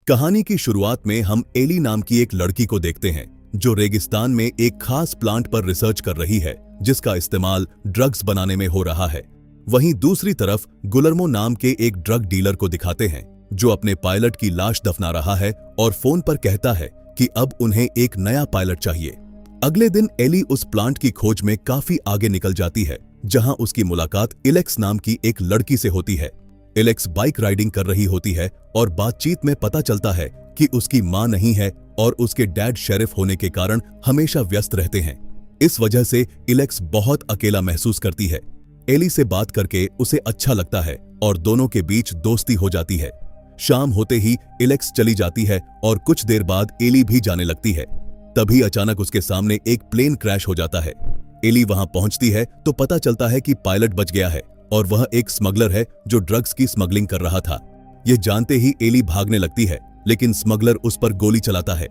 कहानी की शुरुआत में हम एली नाम की एक लड़की को देखते हैं जो रेगिस्तान में एक खास प्लांट पर रिसर्च कर रही है जिसका इस्तेमाल ड्रग्स बनाने में हो रहा है। वहीं दूसरी तरफ गुलर्मो नाम के एक ड्रग डीलर को दिखाते हैं जो अपने पायलट की लाश दफना रहा है और फोन पर कहता है कि अब उन्हें एक नया पायलट चाहिए। अगले दिन एली उस प्लांट की खोज में काफी आगे निकल जाती है जहां उसकी मुलाकात इलेक्स नाम की एक लड़की से होती है। इलेक्स बाइक राइडिंग कर रही होती है और बातचीत में पता चलता है कि उसकी मां नहीं है और उसके डैड शेरिफ होने के कारण हमेशा व्यस्त रहते हैं। इस वजह से इलेक्स बहुत अकेला महसूस करती है। एली से बात करके उसे अच्छा लगता है और दोनों के बीच दोस्ती हो जाती है। शाम होते ही इलेक्स चली जाती है और कुछ देर बाद एली भी जाने लगती है। तभी अचानक उसके सामने एक प्लेन क्रैश हो जाता है। एली वहां पहुंचती है तो पता चलता है कि पायलट बच गया है और वह एक स्मगलर है जो ड्रग्स की स्मगलिंग कर रहा था। ये जानते ही एली भागने लगती है लेकिन स्मगलर उस पर गोली चलाता है।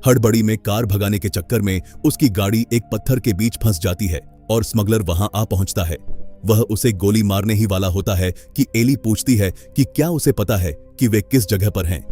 हड़बड़ी में कार भगाने के चक्कर में उसकी गाड़ी एक पत्थर के बीच फंस जाती है और स्मगलर वहां आ पहुंचता है। वह उसे गोली मारने ही वाला होता है कि एली पूछती है कि क्या उसे पता है कि वे किस जगह पर हैं।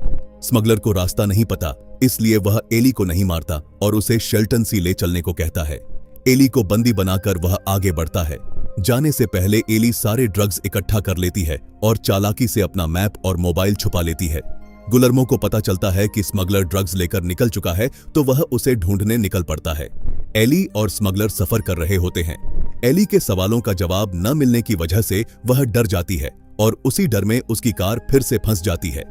स्मगलर को रास्ता नहीं पता, इसलिए वह एली को नहीं मारता और उसे शेल्टन सी ले चलने को कहता है। एली को बंदी बनाकर वह आगे बढ़ता है। जाने से पहले एली सारे ड्रग्स इकट्ठा कर लेती है और चालाकी से अपना मैप और मोबाइल छुपा लेती है। गुलर्मो को पता चलता है कि स्मगलर ड्रग्स लेकर निकल चुका है तो वह उसे ढूंढने निकल पड़ता है। एली और स्मगलर सफर कर रहे होते हैं। एली के सवालों का जवाब न मिलने की वजह से वह डर जाती है और उसी डर में उसकी कार फिर से फंस जाती है।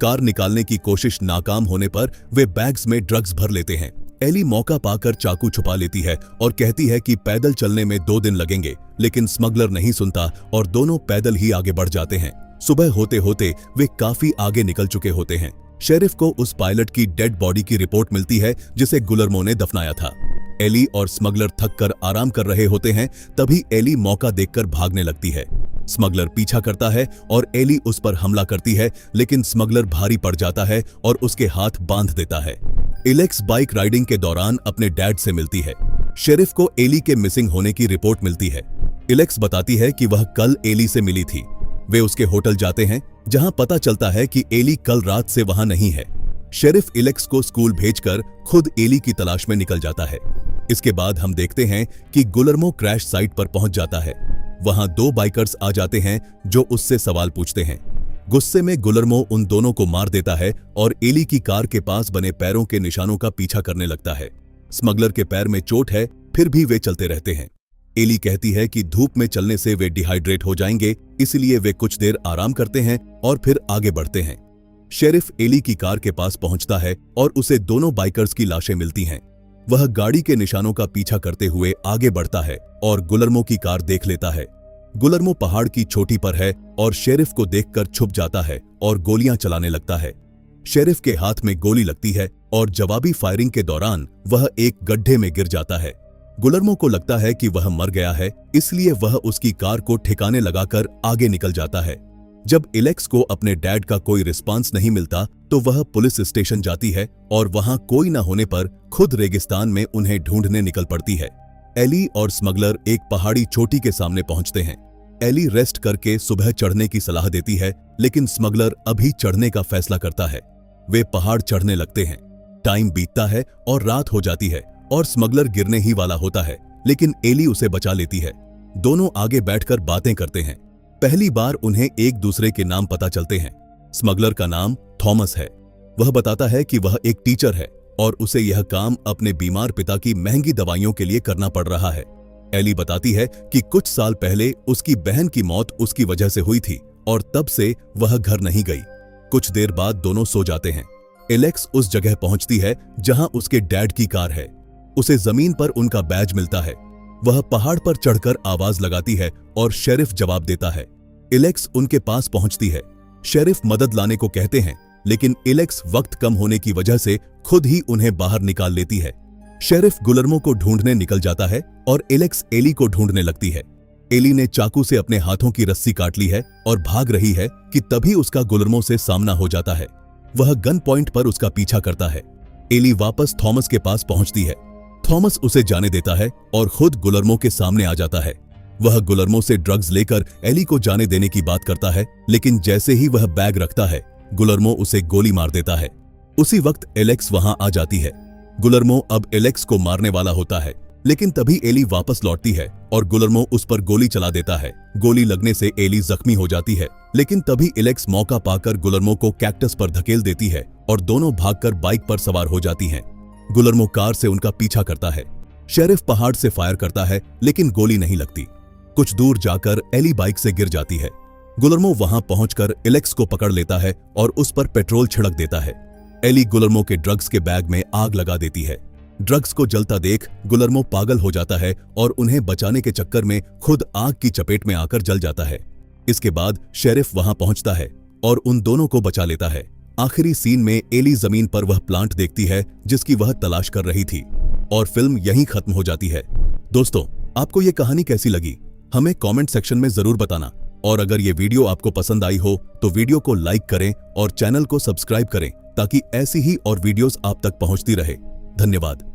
कार निकालने की कोशिश नाकाम होने पर वे बैग्स में ड्रग्स भर लेते हैं। एली मौका पाकर चाकू छुपा लेती है और कहती है कि पैदल चलने में 2 दिन लगेंगे, लेकिन स्मगलर नहीं सुनता और दोनों पैदल ही आगे बढ़ जाते हैं। सुबह होते होते वे काफी आगे निकल चुके होते हैं। शेरिफ को उस पायलट की डेड बॉडी की रिपोर्ट मिलती है जिसे गुलर्मो ने दफनाया था। एली और स्मगलर थक कर आराम कर रहे होते हैं, तभी एली मौका देखकर भागने लगती है। स्मगलर पीछा करता है और एली उस पर हमला करती है, लेकिन स्मगलर भारी पड़ जाता है और उसके हाथ बांध देता है। इलेक्स बाइक राइडिंग के दौरान अपने डैड से मिलती है। शेरिफ को एली के मिसिंग होने की रिपोर्ट मिलती है। इलेक्स बताती है कि वह कल एली से मिली थी। वे उसके होटल जाते हैं जहां पता चलता है कि एली कल रात से वहां नहीं है। शेरिफ इलेक्स को स्कूल भेजकर खुद एली की तलाश में निकल जाता है। इसके बाद हम देखते हैं कि गुलर्मो क्रैश साइट पर पहुंच जाता है। वहां 2 बाइकर्स आ जाते हैं जो उससे सवाल पूछते हैं। गुस्से में गुलर्मो उन दोनों को मार देता है और एली की कार के पास बने पैरों के निशानों का पीछा करने लगता है। स्मगलर के पैर में चोट है, फिर भी वे चलते रहते हैं। एली कहती है कि धूप में चलने से वे डिहाइड्रेट हो जाएंगे, इसलिए वे कुछ देर आराम करते हैं और फिर आगे बढ़ते हैं। शेरिफ एली की कार के पास पहुंचता है और उसे दोनों बाइकर्स की लाशें मिलती हैं। वह गाड़ी के निशानों का पीछा करते हुए आगे बढ़ता है और गुलर्मो की कार देख लेता है। गुलर्मो पहाड़ की चोटी पर है और शेरिफ को देखकर छुप जाता है और गोलियां चलाने लगता है। शेरिफ के हाथ में गोली लगती है और जवाबी फायरिंग के दौरान वह एक गड्ढे में गिर जाता है। गुलर्मो को लगता है कि वह मर गया है, इसलिए वह उसकी कार को ठिकाने लगाकर आगे निकल जाता है। जब इलेक्स को अपने डैड का कोई रिस्पांस नहीं मिलता तो वह पुलिस स्टेशन जाती है और वहां कोई न होने पर खुद रेगिस्तान में उन्हें ढूंढने निकल पड़ती है। एली और स्मगलर एक पहाड़ी चोटी के सामने पहुंचते हैं। एली रेस्ट करके सुबह चढ़ने की सलाह देती है, लेकिन स्मगलर अभी चढ़ने का फैसला करता है। वे पहाड़ चढ़ने लगते हैं। टाइम बीतता है और रात हो जाती है और स्मगलर गिरने ही वाला होता है, लेकिन एली उसे बचा लेती है। दोनों आगे बैठकर बातें करते हैं। पहली बार उन्हें एक दूसरे के नाम पता चलते हैं। स्मगलर का नाम थॉमस है। वह बताता है कि वह एक टीचर है और उसे यह काम अपने बीमार पिता की महंगी दवाइयों के लिए करना पड़ रहा है। एली बताती है कि कुछ साल पहले उसकी बहन की मौत उसकी वजह से हुई थी और तब से वह घर नहीं गई। कुछ देर बाद दोनों सो जाते हैं। एलेक्स उस जगह पहुंचती है जहां उसके डैड की कार है। उसे जमीन पर उनका बैज मिलता है। वह पहाड़ पर चढ़कर आवाज लगाती है और शेरिफ जवाब देता है। इलेक्स उनके पास पहुंचती है। शेरिफ मदद लाने को कहते हैं, लेकिन इलेक्स वक्त कम होने की वजह से खुद ही उन्हें बाहर निकाल लेती है। शेरिफ गुलर्मो को ढूंढने निकल जाता है और इलेक्स एली को ढूंढने लगती है। एली ने चाकू से अपने हाथों की रस्सी काट ली है और भाग रही है कि तभी उसका गुलर्मो से सामना हो जाता है। वह गन पॉइंट पर उसका पीछा करता है। एली वापस थॉमस के पास पहुंचती है। थॉमस उसे जाने देता है और खुद गुलर्मो के सामने आ जाता है। वह गुलर्मो से ड्रग्स लेकर एली को जाने देने की बात करता है, लेकिन जैसे ही वह बैग रखता है, गुलर्मो उसे गोली मार देता है। उसी वक्त एलेक्स वहां आ जाती है। गुलर्मो अब एलेक्स को मारने वाला होता है, लेकिन तभी एली वापस लौटती है और गुलर्मो उस पर गोली चला देता है। गोली लगने से एली जख्मी हो जाती है, लेकिन तभी एलेक्स मौका पाकर गुलर्मो को कैक्टस पर धकेल देती है और दोनों भागकर बाइक पर सवार हो जाती हैं। गुलर्मो कार से उनका पीछा करता है। शेरिफ पहाड़ से फायर करता है, लेकिन गोली नहीं लगती। कुछ दूर जाकर एली बाइक से गिर जाती है। गुलर्मो वहां पहुंचकर एलेक्स को पकड़ लेता है और उस पर पेट्रोल छिड़क देता है। एली गुलर्मो के ड्रग्स के बैग में आग लगा देती है। ड्रग्स को जलता देख गुलर्मो पागल हो जाता है और उन्हें बचाने के चक्कर में खुद आग की चपेट में आकर जल जाता है। इसके बाद शेरिफ वहां पहुंचता है और उन दोनों को बचा लेता है। आखिरी सीन में एली जमीन पर वह प्लांट देखती है जिसकी वह तलाश कर रही थी और फिल्म यहीं खत्म हो जाती है। दोस्तों, आपको ये कहानी कैसी लगी हमें कमेंट सेक्शन में जरूर बताना, और अगर ये वीडियो आपको पसंद आई हो तो वीडियो को लाइक करें और चैनल को सब्सक्राइब करें ताकि ऐसी ही और वीडियोस आप तक पहुंचती रहे। धन्यवाद।